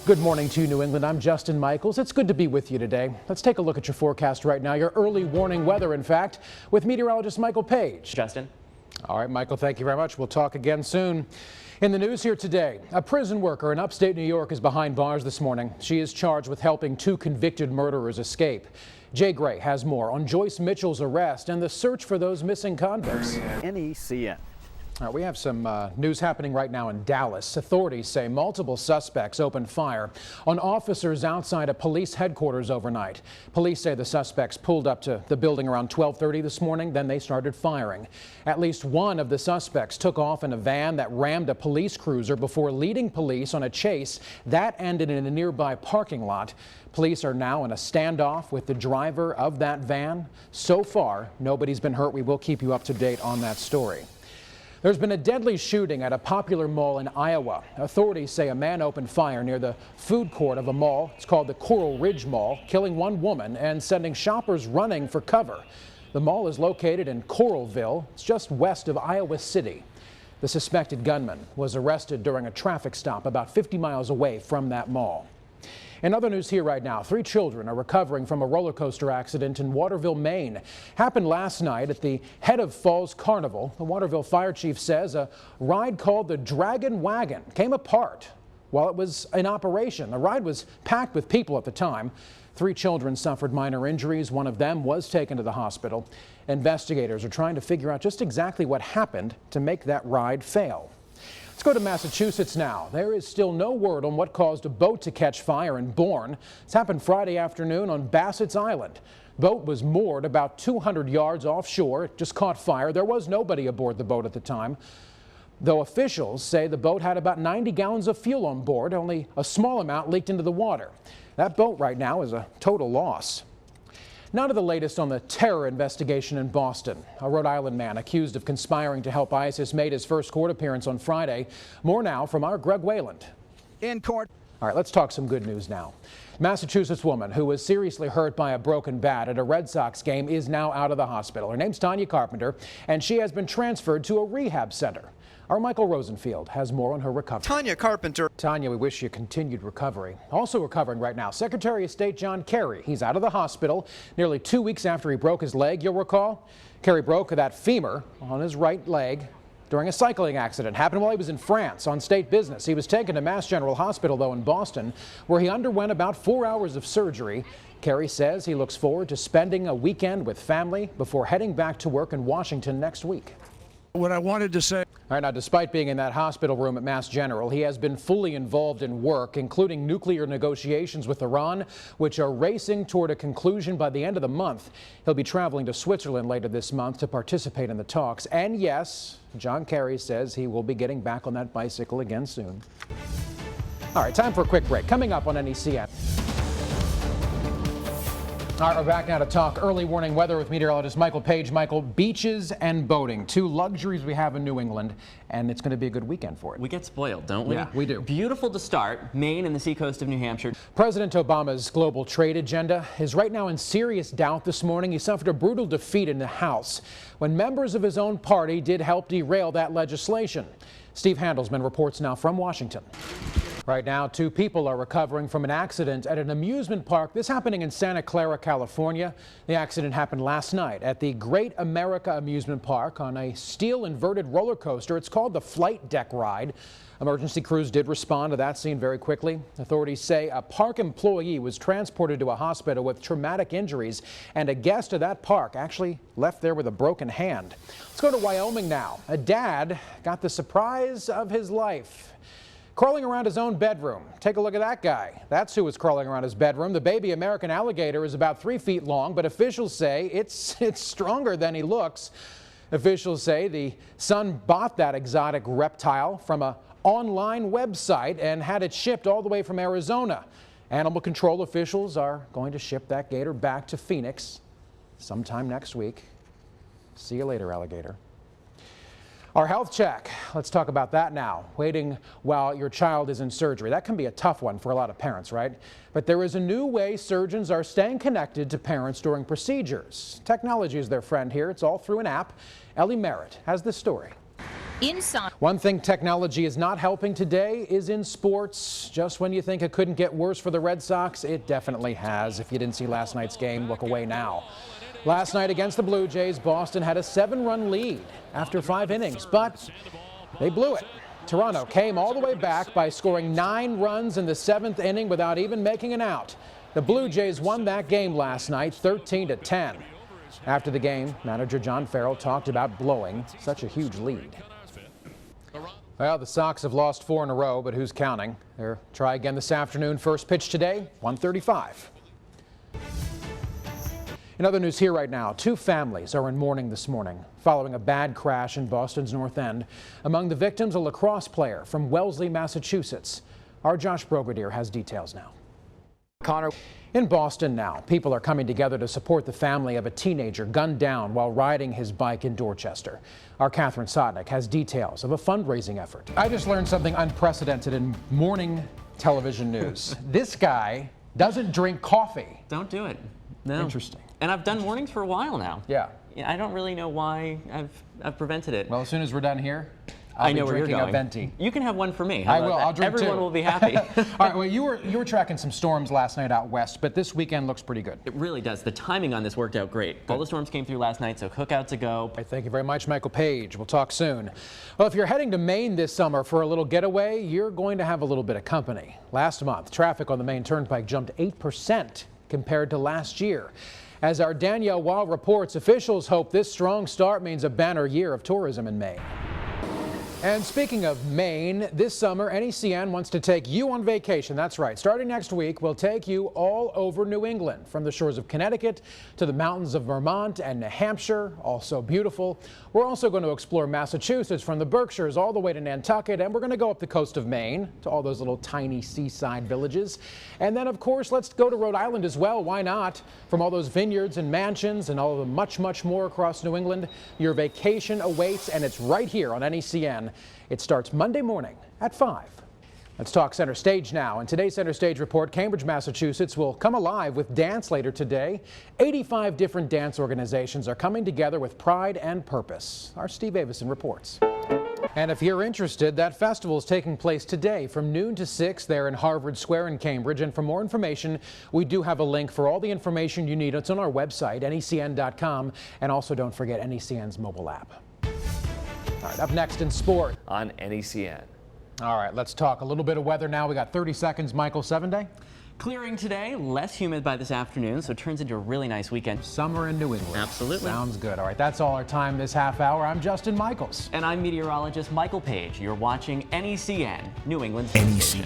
Good morning to New England. I'm Justin Michaels. It's good to be with you today. Let's take a look at your forecast right now, your early warning weather, in fact, with meteorologist Michael Page. Justin. All right, Michael, thank you very much. We'll talk again soon. In the news here today, a prison worker in upstate New York is behind bars this morning. She is charged with helping two convicted murderers escape. Jay Gray has more on Joyce Mitchell's arrest and the search for those missing convicts. NECN. All right, we have some news happening right now in Dallas. Authorities say multiple suspects opened fire on officers outside a police headquarters overnight. Police say the suspects pulled up to the building around 12:30 this morning. Then they started firing. At least one of the suspects took off in a van that rammed a police cruiser before leading police on a chase that ended in a nearby parking lot. Police are now in a standoff with the driver of that van. So far, nobody's been hurt. We will keep you up to date on that story. There's been a deadly shooting at a popular mall in Iowa. Authorities say a man opened fire near the food court of a mall. It's called the Coral Ridge Mall, killing one woman and sending shoppers running for cover. The mall is located in CORALVILLE. It's just west of Iowa City. The suspected gunman was arrested during a traffic stop about 50 miles away from that mall. In other news here right now, 3 children are recovering from a roller coaster accident in Waterville, Maine. Happened last night at the Head of Falls Carnival. The Waterville fire chief says a ride called the Dragon Wagon came apart while it was in operation. The ride was packed with people at the time. 3 children suffered minor injuries. One of them was taken to the hospital. Investigators are trying to figure out just exactly what happened to make that ride fail. Let's go to Massachusetts now. There is still no word on what caused a boat to catch fire in Bourne. It's happened Friday afternoon on Bassett's Island. The boat was moored about 200 yards offshore. It just caught fire. There was nobody aboard the boat at the time, though officials say the boat had about 90 gallons of fuel on board. Only a small amount leaked into the water. That boat right now is a total loss. Now to the latest on the terror investigation in Boston. A Rhode Island man accused of conspiring to help ISIS made his first court appearance on Friday. More now from our Greg Wayland. In court. All right, let's talk some good news now. Massachusetts woman who was seriously hurt by a broken bat at a Red Sox game is now out of the hospital. Her name's Tanya Carpenter, and she has been transferred to a rehab center. Our Michael Rosenfield has more on her recovery. Tanya Carpenter. Tanya, we wish you continued recovery. Also recovering right now, Secretary of State John Kerry. He's out of the hospital nearly 2 weeks after he broke his leg. You'll recall, Kerry broke that femur on his right leg during a cycling accident. Happened while he was in France on state business. He was taken to Mass General Hospital, though, in Boston, where he underwent about 4 hours of surgery. Kerry says he looks forward to spending a weekend with family before heading back to work in Washington next week. What I wanted to say. All right, now, despite being in that hospital room at Mass General, he has been fully involved in work, including nuclear negotiations with Iran, which are racing toward a conclusion by the end of the month. He'll be traveling to Switzerland later this month to participate in the talks. And yes, John Kerry says he will be getting back on that bicycle again soon. All right, time for a quick break. Coming up on NECN. All right, we're back now to talk early warning weather with meteorologist Michael Page. Michael, beaches and boating, 2 luxuries we have in New England, and it's going to be a good weekend for it. We get spoiled, don't we? Yeah, we do. Beautiful to start, Maine and the seacoast of New Hampshire. President Obama's global trade agenda is right now in serious doubt this morning. He suffered a brutal defeat in the House when members of his own party did help derail that legislation. Steve Handelsman reports now from Washington. Right now, 2 people are recovering from an accident at an amusement park. This happening in Santa Clara, California. The accident happened last night at the Great America Amusement Park on a steel inverted roller coaster. It's called the Flight Deck Ride. Emergency crews did respond to that scene very quickly. Authorities say a park employee was transported to a hospital with traumatic injuries, and a guest of that park actually left there with a broken hand. Let's go to Wyoming now. A dad got the surprise of his life. Crawling around his own bedroom. Take a look at that guy. That's who was crawling around his bedroom. The baby American alligator is about 3 feet long, but officials say it's stronger than he looks. Officials say the son bought that exotic reptile from an online website and had it shipped all the way from Arizona. Animal control officials are going to ship that gator back to Phoenix sometime next week. See you later, alligator. Our health check. Let's talk about that now. Waiting while your child is in surgery. That can be a tough one for a lot of parents, right? But there is a new way surgeons are staying connected to parents during procedures. Technology is their friend here. It's all through an app. Ellie Merritt has this story. inside. One thing technology is not helping today is in sports. Just when you think it couldn't get worse for the Red Sox, it definitely has. If you didn't see last night's game, look away now. Last night against the Blue Jays, Boston had a 7-run lead after 5 innings, but they blew it. Toronto came all the way back by scoring 9 runs in the 7th inning without even making an out. The Blue Jays won that game last night 13-10. After the game, manager John Farrell talked about blowing such a huge lead. Well, the Sox have lost 4 in a row, but who's counting? They'll try again this afternoon. First pitch today, 1:35. In other news here right now, 2 families are in mourning this morning following a bad crash in Boston's North End. Among the victims, a lacrosse player from Wellesley, Massachusetts. Our Josh Brogadier has details now. Connor. In Boston now, people are coming together to support the family of a teenager gunned down while riding his bike in Dorchester. Our Catherine Sotnick has details of a fundraising effort. I just learned something unprecedented in morning television news. This guy doesn't drink coffee. Don't do it. No. Interesting. And I've done mornings for a while now. Yeah. I don't really know why I've prevented it. Well, as soon as we're done here, I know where you're drinking going. a venti. You can have one for me. I will. I'll drink Everyone two. will be happy. All right. Well, you were tracking some storms last night out west, but this weekend looks pretty good. It really does. The timing on this worked out great. All the storms came through last night, so cookouts a go. Thank you very much, Michael Page. We'll talk soon. Well, if you're heading to Maine this summer for a little getaway, you're going to have a little bit of company. Last month, traffic on the Maine Turnpike jumped 8% compared to last year. As our Danielle Wall reports, officials hope this strong start means a banner year of tourism in Maine. And speaking of Maine, this summer, NECN wants to take you on vacation. That's right. Starting next week, we'll take you all over New England, from the shores of Connecticut to the mountains of Vermont and New Hampshire, also beautiful. We're also going to explore Massachusetts from the Berkshires all the way to Nantucket, and we're going to go up the coast of Maine to all those little tiny seaside villages. And then, of course, let's go to Rhode Island as well. Why not? From all those vineyards and mansions and all the much, much more across New England, your vacation awaits, and it's right here on NECN. It starts Monday morning at 5. Let's talk center stage now. In today's center stage report, Cambridge, Massachusetts will come alive with dance later today. 85 different dance organizations are coming together with pride and purpose. Our Steve Avison reports. And if you're interested, that festival is taking place today from noon to 6 there in Harvard Square in Cambridge. And for more information, we do have a link for all the information you need. It's on our website, necn.com. And also don't forget NECN's mobile app. All right, up next in sport on NECN. All right, let's talk a little bit of weather now. We got 30 seconds. Michael, 7-day? Clearing today, less humid by this afternoon, so it turns into a really nice weekend. Summer in New England. Absolutely. Sounds good. All right, that's all our time this half hour. I'm Justin Michaels. And I'm meteorologist Michael Page. You're watching NECN, New England's NECN.